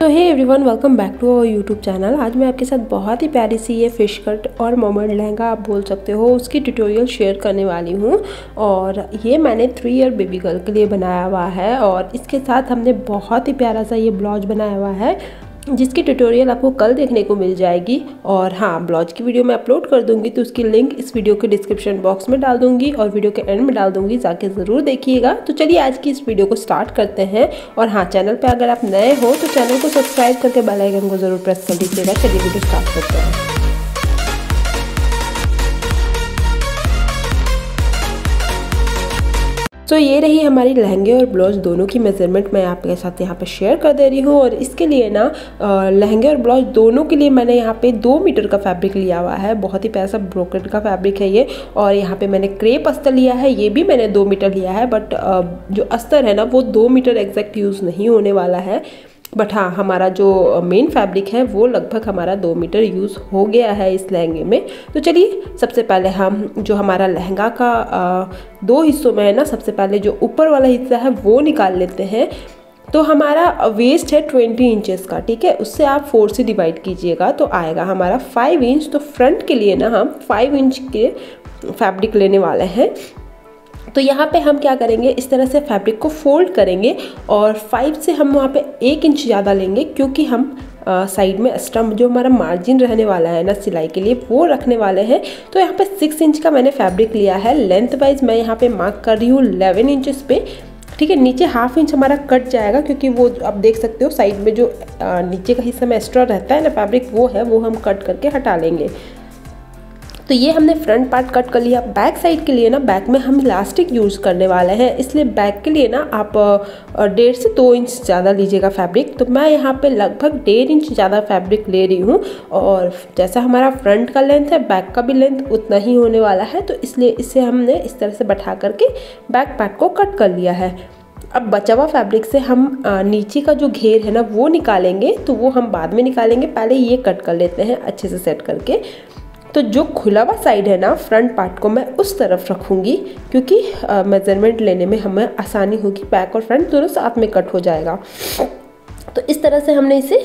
तो hey everyone, welcome back to our YouTube channel. आज मैं आपके साथ बहुत ही प्यारी सी ये फिश कट और मोमेंट लहंगा आप बोल सकते हो उसकी ट्यूटोरियल शेयर करने वाली हूँ। और ये मैंने 3 ईयर बेबी गर्ल के लिए बनाया हुआ है और इसके साथ हमने बहुत ही प्यारा सा ये ब्लाउज बनाया हुआ है जिसकी ट्यूटोरियल आपको कल देखने को मिल जाएगी। और हाँ, ब्लाउज की वीडियो मैं अपलोड कर दूंगी तो उसकी लिंक इस वीडियो के डिस्क्रिप्शन बॉक्स में डाल दूंगी और वीडियो के एंड में डाल दूंगी, जाके ज़रूर देखिएगा। तो चलिए आज की इस वीडियो को स्टार्ट करते हैं। और हाँ, चैनल पे अगर आप नए हो तो चैनल को सब्सक्राइब करके बेल आइकन को ज़रूर प्रेस कर दीजिएगा। चलिए वीडियो स्टार्ट करते हैं। तो ये रही हमारी लहंगे और ब्लाउज दोनों की मेज़रमेंट मैं आपके साथ यहाँ पे शेयर कर दे रही हूँ। और इसके लिए ना लहंगे और ब्लाउज दोनों के लिए मैंने यहाँ पे 2 मीटर का फैब्रिक लिया हुआ है। बहुत ही प्यारा सा ब्रोकेट का फैब्रिक है ये। और यहाँ पे मैंने क्रेप अस्तर लिया है, ये भी मैंने 2 मीटर लिया है। बट जो अस्तर है ना वो 2 मीटर एग्जैक्ट यूज़ नहीं होने वाला है। बट हाँ, हमारा जो मेन फैब्रिक है वो लगभग हमारा 2 मीटर यूज़ हो गया है इस लहंगे में। तो चलिए सबसे पहले हम जो हमारा लहंगा का 2 हिस्सों में है ना, सबसे पहले जो ऊपर वाला हिस्सा है वो निकाल लेते हैं। तो हमारा वेस्ट है 20 इंचेस का, ठीक है। उससे आप 4 से डिवाइड कीजिएगा तो आएगा हमारा 5 इंच। तो फ्रंट के लिए ना हम 5 इंच के फैब्रिक लेने वाले हैं। तो यहाँ पे हम क्या करेंगे, इस तरह से फैब्रिक को फोल्ड करेंगे और 5 से हम वहाँ पे 1 इंच ज़्यादा लेंगे, क्योंकि हम साइड में एक्स्ट्रा जो हमारा मार्जिन रहने वाला है ना सिलाई के लिए वो रखने वाले हैं। तो यहाँ पे 6 इंच का मैंने फैब्रिक लिया है। लेंथ वाइज मैं यहाँ पे मार्क कर रही हूँ 11 इंचेस पे, ठीक है। नीचे 1/2 इंच हमारा कट जाएगा, क्योंकि वो आप देख सकते हो साइड में जो नीचे का हिस्सा में एक्स्ट्रा रहता है ना फैब्रिक, वो है वो हम कट करके हटा लेंगे। तो ये हमने फ्रंट पार्ट कट कर लिया। बैक साइड के लिए ना, बैक में हम इलास्टिक यूज़ करने वाले हैं, इसलिए बैक के लिए ना आप 1.5 से 2 इंच ज़्यादा लीजिएगा फैब्रिक। तो मैं यहाँ पे लगभग 1.5 इंच ज़्यादा फैब्रिक ले रही हूँ। और जैसा हमारा फ्रंट का लेंथ है, बैक का भी लेंथ उतना ही होने वाला है। तो इसलिए इसे हमने इस तरह से बैठा करके बैक पार्ट को कट कर लिया है। अब बचा हुआ फैब्रिक से हम नीचे का जो घेर है ना वो निकालेंगे, तो वो हम बाद में निकालेंगे। पहले ये कट कर लेते हैं अच्छे से सेट करके। तो जो खुला हुआ साइड है ना फ्रंट पार्ट को मैं उस तरफ रखूँगी, क्योंकि मेज़रमेंट लेने में हमें आसानी होगी। बैक और फ्रंट दोनों साथ में कट हो जाएगा। तो इस तरह से हमने इसे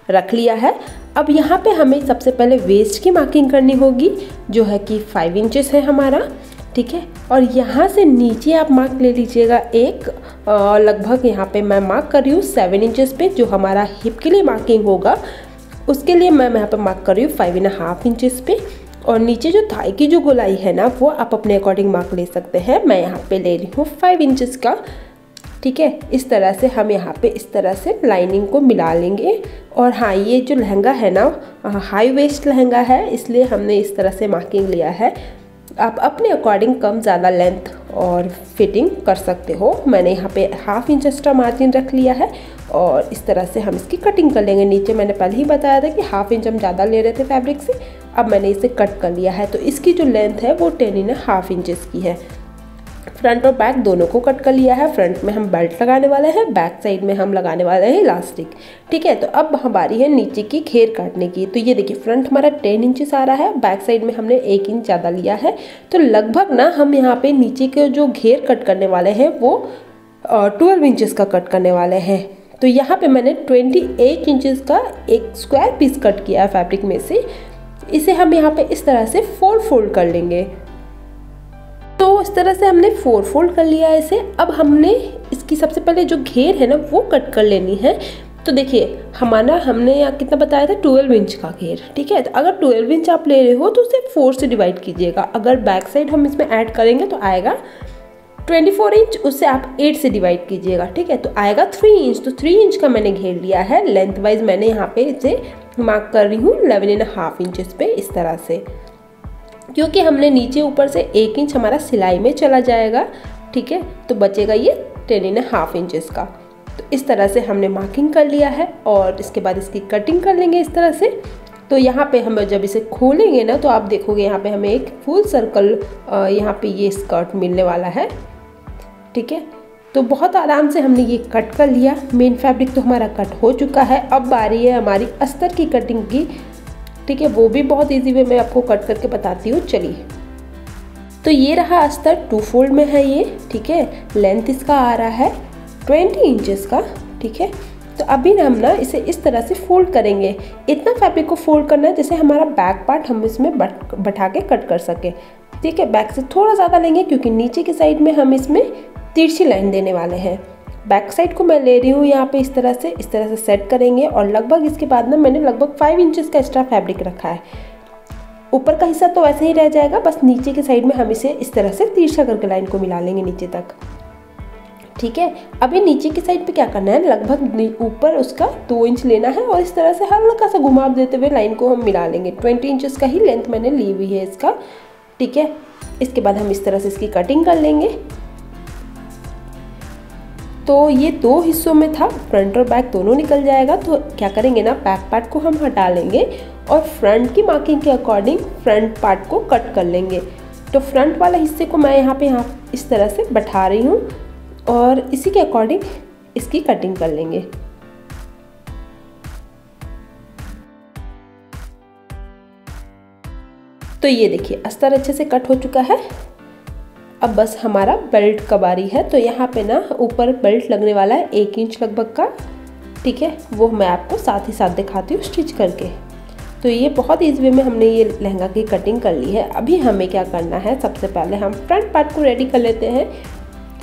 रख लिया है। अब यहाँ पे हमें सबसे पहले वेस्ट की मार्किंग करनी होगी, जो है कि 5 इंचेस है हमारा, ठीक है। और यहाँ से नीचे आप मार्क ले लीजिएगा एक, लगभग यहाँ पे मैं मार्क कर रही हूँ 7 इंचेस पे। जो हमारा हिप के लिए मार्किंग होगा उसके लिए मैं यहाँ पे मार्क कर रही हूँ 5.5 इंचेस पे। और नीचे जो थाई की जो गोलाई है ना वो आप अपने अकॉर्डिंग मार्क ले सकते हैं। मैं यहाँ पे ले रही हूँ 5 इंचेस का, ठीक है। इस तरह से हम यहाँ पे इस तरह से लाइनिंग को मिला लेंगे। और हाँ, ये जो लहंगा है ना हाई वेस्ट लहंगा है, इसलिए हमने इस तरह से मार्किंग लिया है। आप अपने अकॉर्डिंग कम ज़्यादा लेंथ और फिटिंग कर सकते हो। मैंने यहाँ पे 1/2 इंच एक्स्ट्रा मार्जिन रख लिया है और इस तरह से हम इसकी कटिंग कर लेंगे। नीचे मैंने पहले ही बताया था कि 1/2 इंच हम ज़्यादा ले रहे थे फैब्रिक से, अब मैंने इसे कट कर लिया है। तो इसकी जो लेंथ है वो 10.5 इंचेस की है। फ्रंट और बैक दोनों को कट कर लिया है। फ्रंट में हम बेल्ट लगाने वाले हैं, बैक साइड में हम लगाने वाले हैं इलास्टिक, ठीक है। तो अब हमारी है नीचे की घेर काटने की। तो ये देखिए फ्रंट हमारा 10 इंचेस आ रहा है, बैक साइड में हमने 1 इंच ज़्यादा लिया है। तो लगभग ना हम यहाँ पे नीचे के जो घेर कट करने वाले हैं वो 12 इंचेस का कट करने वाले हैं। तो यहाँ पे मैंने 28 इंचेस का एक स्क्वायर पीस कट किया है फैब्रिक में से। इसे हम यहाँ पे इस तरह से 4 फोल्ड कर लेंगे। तो इस तरह से हमने 4 फोल्ड कर लिया है इसे। अब हमने इसकी सबसे पहले जो घेर है ना वो कट कर लेनी है। तो देखिए हमने यहाँ कितना बताया था, 12 इंच का घेर, ठीक है। तो अगर 12 इंच आप ले रहे हो तो उसे 4 से डिवाइड कीजिएगा। अगर बैक साइड हम इसमें ऐड करेंगे तो आएगा 24 इंच, उससे आप 8 से डिवाइड कीजिएगा, ठीक है। तो आएगा 3 इंच। तो 3 इंच का मैंने घेर लिया है। लेंथ वाइज मैंने यहाँ पे इसे मार्क कर रही हूँ 11.5 इंचेस पे, इस तरह से, क्योंकि हमने नीचे ऊपर से 1 इंच हमारा सिलाई में चला जाएगा, ठीक है। तो बचेगा ये 10.5 इंचेस का। तो इस तरह से हमने मार्किंग कर लिया है और इसके बाद इसकी कटिंग कर लेंगे इस तरह से। तो यहाँ पे हम जब इसे खोलेंगे ना तो आप देखोगे यहाँ पे हमें एक फुल सर्कल यहाँ पे ये स्कर्ट मिलने वाला है, ठीक है। तो बहुत आराम से हमने ये कट कर लिया। मेन फैब्रिक तो हमारा कट हो चुका है। अब बारी है हमारी अस्तर की कटिंग की, ठीक है। वो भी बहुत इजी वे में आपको कट करके बताती हूँ, चलिए। तो ये रहा अस्तर, 2 फोल्ड में है ये, ठीक है। लेंथ इसका आ रहा है 20 इंचेस का, ठीक है। तो अभी ना हम ना इसे इस तरह से फोल्ड करेंगे। इतना फैब्रिक को फोल्ड करना है जैसे हमारा बैक पार्ट हम इसमें बैठा के कट कर सके। ठीक है, बैक से थोड़ा ज़्यादा लेंगे क्योंकि नीचे की साइड में हम इसमें तिरछी लाइन देने वाले हैं। बैक साइड को मैं ले रही हूँ यहाँ पे इस तरह से सेट करेंगे और लगभग इसके बाद ना मैंने लगभग 5 इंचेस का एक्स्ट्रा फैब्रिक रखा है। ऊपर का हिस्सा तो वैसे ही रह जाएगा, बस नीचे की साइड में हम इसे इस तरह से तिरछा करके लाइन को मिला लेंगे नीचे तक। ठीक है, अभी नीचे की साइड पे क्या करना है, लगभग ऊपर उसका 2 इंच लेना है और इस तरह से हल्का सा घुमाव देते हुए लाइन को हम मिला लेंगे। 20 इंचेस का ही लेंथ मैंने ली हुई है इसका। ठीक है, इसके बाद हम इस तरह से इसकी कटिंग कर लेंगे। तो ये 2 हिस्सों में था, फ्रंट और बैक दोनों निकल जाएगा। तो क्या करेंगे ना, बैक पार्ट को हम हटा लेंगे और फ्रंट की मार्किंग के अकॉर्डिंग फ्रंट पार्ट को कट कर लेंगे। तो फ्रंट वाले हिस्से को मैं यहाँ पे इस तरह से बैठा रही हूँ और इसी के अकॉर्डिंग इसकी कटिंग कर लेंगे। तो ये देखिए अस्तर अच्छे से कट हो चुका है। अब बस हमारा बेल्ट का बारी है। तो यहाँ पे ना ऊपर बेल्ट लगने वाला है 1 इंच लगभग का। ठीक है, वो मैं आपको साथ ही साथ दिखाती हूँ स्टिच करके। तो ये बहुत ईजी वे में हमने ये लहंगा की कटिंग कर ली है। अभी हमें क्या करना है, सबसे पहले हम फ्रंट पार्ट को रेडी कर लेते हैं।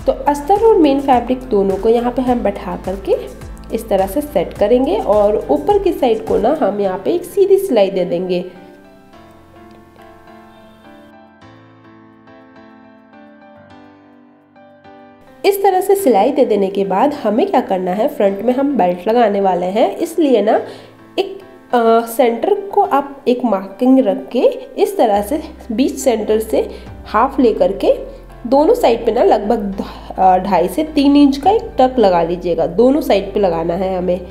तो अस्तर और मेन फैब्रिक दोनों को यहाँ पे हम बैठा करके इस तरह से सेट करेंगे और ऊपर की साइड को ना हम यहाँ पे एक सीधी सिलाई दे देंगे। इस तरह से सिलाई दे देने के बाद हमें क्या करना है, फ्रंट में हम बेल्ट लगाने वाले हैं, इसलिए ना एक सेंटर को आप एक मार्किंग रख के इस तरह से बीच सेंटर से हाफ ले करके दोनों साइड पे ना लगभग 2.5 से 3 इंच का एक टक लगा लीजिएगा। दोनों साइड पे लगाना है हमें।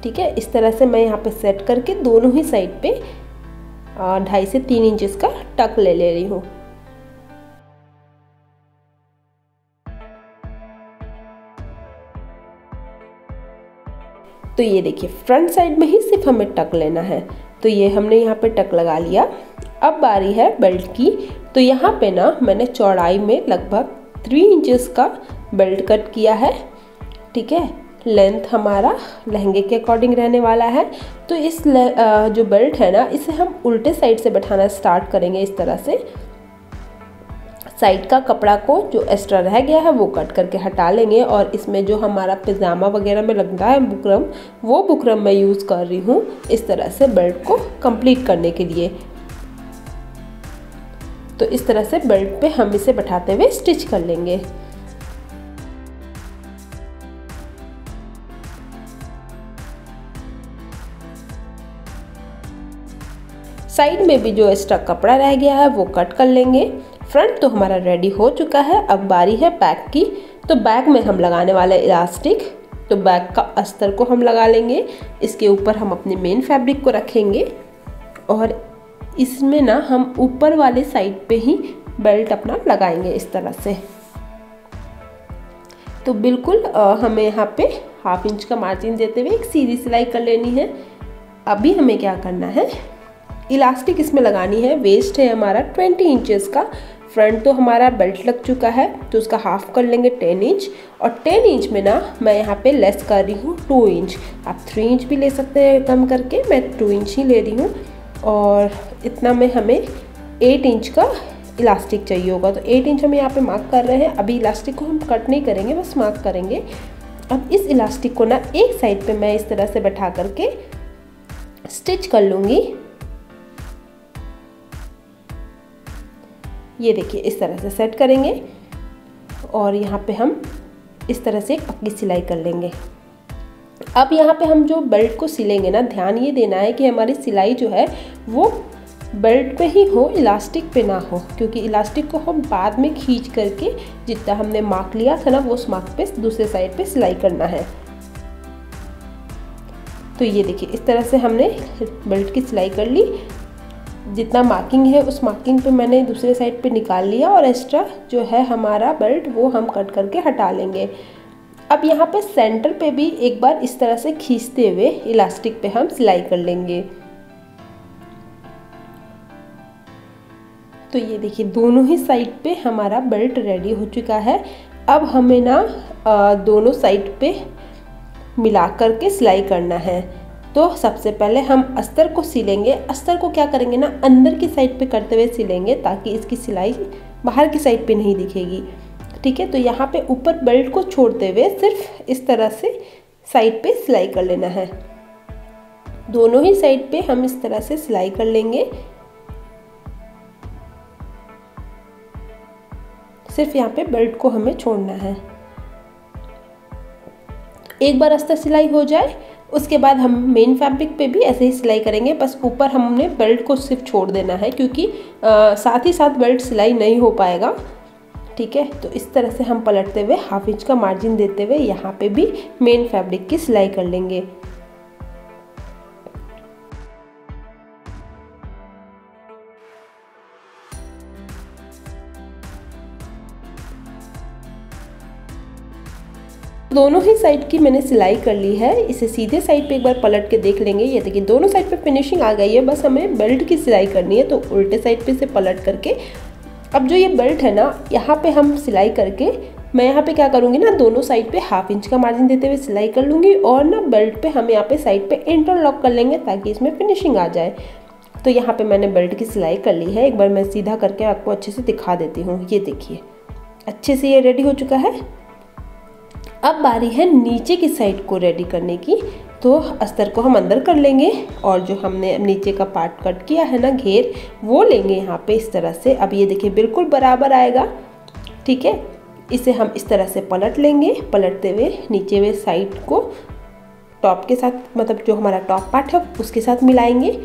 ठीक है, इस तरह से मैं यहाँ पे सेट करके दोनों ही साइड पे 2.5 से 3 इंच का टक ले रही हूँ। तो ये देखिए फ्रंट साइड में ही सिर्फ हमें टक लेना है। तो ये हमने यहाँ पे टक लगा लिया। अब बारी है बेल्ट की। तो यहाँ पे ना मैंने चौड़ाई में लगभग 3 इंचेस का बेल्ट कट किया है। ठीक है, लेंथ हमारा लहंगे के अकॉर्डिंग रहने वाला है। तो इस जो बेल्ट है ना, इसे हम उल्टे साइड से बैठाना स्टार्ट करेंगे। इस तरह से साइड का कपड़ा को जो एक्स्ट्रा रह गया है वो कट करके हटा लेंगे और इसमें जो हमारा पैजामा वगैरह में लगता है बुकरम, वो बुकरम मैं यूज़ कर रही हूँ इस तरह से बेल्ट को कंप्लीट करने के लिए। तो इस तरह से बेल्ट पे हम इसे बैठाते हुए स्टिच कर लेंगे। साइड में भी जो एक्स्ट्रा कपड़ा रह गया है वो कट कर लेंगे। फ्रंट तो हमारा रेडी हो चुका है। अब बारी है बैक की। तो बैक में हम लगाने वाले इलास्टिक। तो बैक का अस्तर को हम लगा लेंगे। इसके ऊपर हम अपने मेन फैब्रिक को रखेंगे और इसमें ना हम ऊपर वाले साइड पे ही बेल्ट अपना लगाएंगे इस तरह से। तो बिल्कुल हमें यहाँ पे 1/2 इंच का मार्जिन देते हुए एक सीधी सिलाई कर लेनी है। अभी हमें क्या करना है, इलास्टिक इसमें लगानी है। वेस्ट है हमारा 20 इंचेस का। फ्रंट तो हमारा बेल्ट लग चुका है तो उसका हाफ कर लेंगे 10 इंच और 10 इंच में ना मैं यहाँ पे लेस कर रही हूँ 2 इंच। आप 3 इंच भी ले सकते हैं कम करके, मैं 2 इंच ही ले रही हूँ। और इतना में हमें 8 इंच का इलास्टिक चाहिए होगा। तो 8 इंच हम यहाँ पे मार्क कर रहे हैं। अभी इलास्टिक को हम कट नहीं करेंगे, बस मार्क करेंगे। अब इस इलास्टिक को ना एक साइड पे मैं इस तरह से बैठा करके स्टिच कर लूँगी। ये देखिए इस तरह से सेट करेंगे और यहाँ पे हम इस तरह से एक पक्की सिलाई कर लेंगे। अब यहाँ पे हम जो बेल्ट को सिलेंगे ना, ध्यान ये देना है कि हमारी सिलाई जो है वो बेल्ट पे ही हो, इलास्टिक पे ना हो, क्योंकि इलास्टिक को हम बाद में खींच करके जितना हमने मार्क लिया था ना वो उस मार्क पे दूसरे साइड पे सिलाई करना है। तो ये देखिए इस तरह से हमने बेल्ट की सिलाई कर ली। जितना मार्किंग है उस मार्किंग पे मैंने दूसरे साइड पे निकाल लिया और एक्स्ट्रा जो है हमारा बेल्ट वो हम कट करके हटा लेंगे। अब यहाँ पे सेंटर पे भी एक बार इस तरह से खींचते हुए इलास्टिक पे हम सिलाई कर लेंगे। तो ये देखिए दोनों ही साइड पे हमारा बेल्ट रेडी हो चुका है। अब हमें ना दोनों साइड पे मिला करके सिलाई करना है। तो सबसे पहले हम अस्तर को सिलेंगे। अस्तर को क्या करेंगे ना, अंदर की साइड पे करते हुए सिलेंगे ताकि इसकी सिलाई बाहर की साइड पे नहीं दिखेगी। ठीक है, तो यहाँ पे ऊपर बेल्ट को छोड़ते हुए सिर्फ इस तरह से साइड पे सिलाई कर लेना है। दोनों ही साइड पे हम इस तरह से सिलाई कर लेंगे। सिर्फ यहाँ पे बेल्ट को हमें छोड़ना है। एक बार अस्तर सिलाई हो जाए उसके बाद हम मेन फैब्रिक पे भी ऐसे ही सिलाई करेंगे, बस ऊपर हमने बेल्ट को सिर्फ छोड़ देना है क्योंकि साथ ही साथ बेल्ट सिलाई नहीं हो पाएगा। ठीक है, तो इस तरह से हम पलटते हुए हाफ इंच का मार्जिन देते हुए यहाँ पे भी मेन फैब्रिक की सिलाई कर लेंगे। दोनों ही साइड की मैंने सिलाई कर ली है। इसे सीधे साइड पे एक बार पलट के देख लेंगे। ये देखिए दोनों साइड पे फिनिशिंग आ गई है, बस हमें बेल्ट की सिलाई करनी है। तो उल्टे साइड पे इसे पलट करके अब जो ये बेल्ट है ना, यहाँ पे हम सिलाई करके मैं यहाँ पे क्या करूँगी ना, दोनों साइड पे हाफ इंच का मार्जिन देते हुए सिलाई कर लूँगी और ना बेल्ट पे हम यहाँ पे साइड पे इंटरलॉक कर लेंगे ताकि इसमें फिनिशिंग आ जाए। तो यहाँ पे मैंने बेल्ट की सिलाई कर ली है। एक बार मैं सीधा करके आपको अच्छे से दिखा देती हूँ। ये देखिए अच्छे से ये रेडी हो चुका है। अब बारी है नीचे की साइड को रेडी करने की। तो अस्तर को हम अंदर कर लेंगे और जो हमने नीचे का पार्ट कट किया है ना घेर, वो लेंगे यहाँ पे इस तरह से। अब ये देखिए बिल्कुल बराबर आएगा। ठीक है, इसे हम इस तरह से पलट लेंगे। पलटते हुए नीचे हुए साइड को टॉप के साथ, मतलब जो हमारा टॉप पार्ट है उसके साथ मिलाएंगे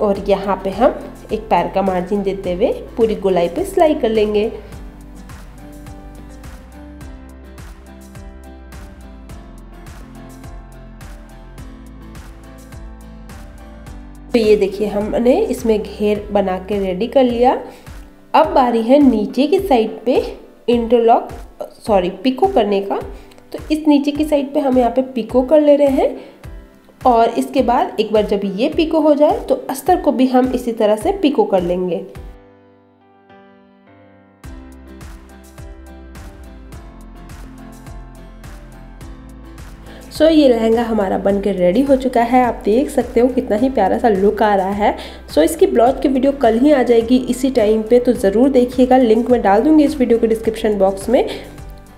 और यहाँ पे हम एक पैर का मार्जिन देते हुए पूरी गोलाई पे सिलाई कर लेंगे। तो ये देखिए हमने इसमें घेर बना के रेडी कर लिया। अब बारी है नीचे की साइड पे पिको करने का। तो इस नीचे की साइड पे हम यहाँ पे पिको कर ले रहे हैं और इसके बाद एक बार जब ये पिको हो जाए तो अस्तर को भी हम इसी तरह से पिको कर लेंगे। सो ये लहंगा हमारा बनकर रेडी हो चुका है। आप देख सकते हो कितना ही प्यारा सा लुक आ रहा है। सो इसकी ब्लाउज की वीडियो कल ही आ जाएगी इसी टाइम पे, तो ज़रूर देखिएगा। लिंक मैं डाल दूँगी इस वीडियो के डिस्क्रिप्शन बॉक्स में।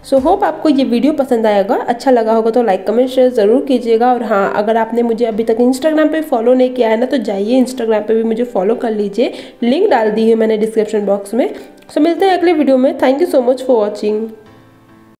सो होप आपको ये वीडियो पसंद आएगा। अच्छा लगा होगा तो लाइक कमेंट शेयर ज़रूर कीजिएगा। और हाँ, अगर आपने मुझे अभी तक इंस्टाग्राम पे फॉलो नहीं किया है ना, तो जाइए इंस्टाग्राम पे भी मुझे फॉलो कर लीजिए। लिंक डाल दी है मैंने डिस्क्रिप्शन बॉक्स में। सो मिलते हैं अगले वीडियो में। Thank you so much for watching.